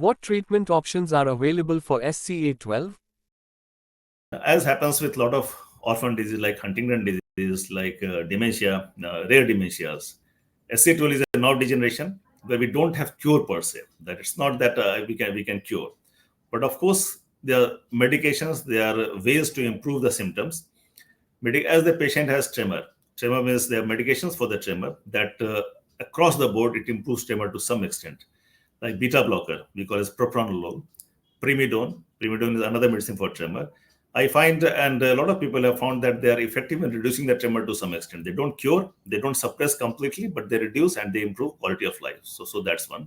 What treatment options are available for SCA12? As happens with a lot of orphan disease like Huntington disease, like dementia, rare dementias, SCA12 is a nerve degeneration where we don't have cure per se. That it's not that we can cure, but of course there are medications, there are ways to improve the symptoms. As the patient has tremor means there are medications for the tremor that across the board it improves tremor to some extent. Like beta blocker, we call it propanone, primidone. Primidone is another medicine for tremor. I find, and a lot of people have found that they are effective in reducing the tremor to some extent. They don't cure, they don't suppress completely, but they reduce and they improve quality of life. So that's one.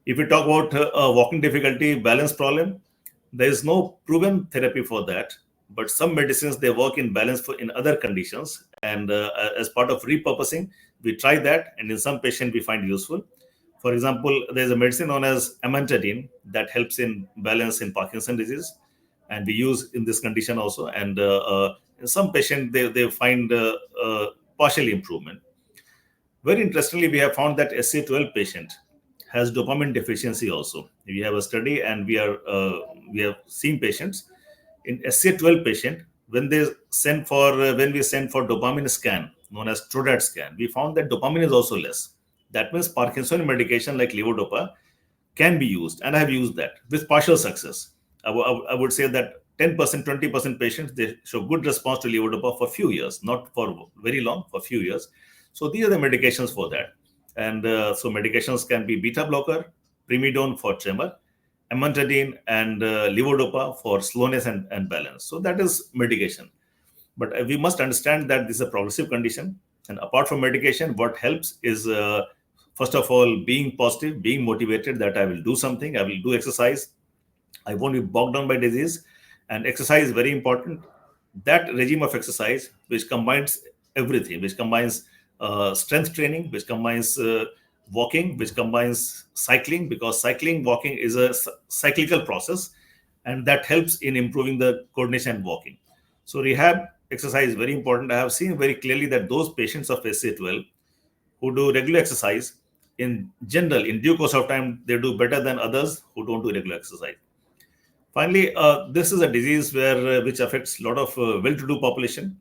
If we talk about walking difficulty, balance problem, there is no proven therapy for that. But some medicines they work in balance in other conditions, and as part of repurposing, we try that, and in some patients we find useful. For example, there is a medicine known as amantadine that helps in balance in Parkinson disease, and we use in this condition also. And in some patients they find partial improvement. Very interestingly, we have found that SCA12 patient has dopamine deficiency also. We have a study, and we have seen patients in SCA12 patient when we send for dopamine scan known as TRODAT scan, we found that dopamine is also less. That means Parkinson medication like levodopa can be used, and I have used that with partial success. I would say that 10%, 20% patients, they show good response to levodopa for few years, not for very long, for few years. So these are the medications for that. And so medications can be beta blocker, primidone for tremor, amantadine, and levodopa for slowness and balance. So that is medication. But we must understand that this is a progressive condition. And apart from medication, what helps is, first of all, being positive, being motivated that I will do something, I will do exercise, I won't be bogged down by disease. And exercise is very important. That regime of exercise, which combines everything, which combines strength training, which combines walking, which combines cycling, because cycling, walking is a cyclical process, and that helps in improving the coordination and walking. So rehab exercise is very important. I have seen very clearly that those patients of SCA12 who do regular exercise, in general, in due course of time, they do better than others who don't do regular exercise. Finally, this is a disease which affects a lot of well-to-do population,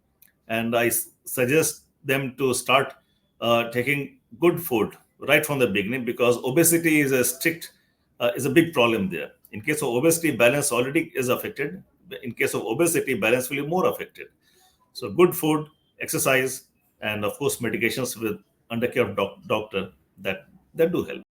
and I suggest them to start taking good food right from the beginning, because obesity is a big problem there. In case of obesity, balance already is affected. In case of obesity, balance will be more affected. So good food, exercise, and of course medications with under care of doctor that do help.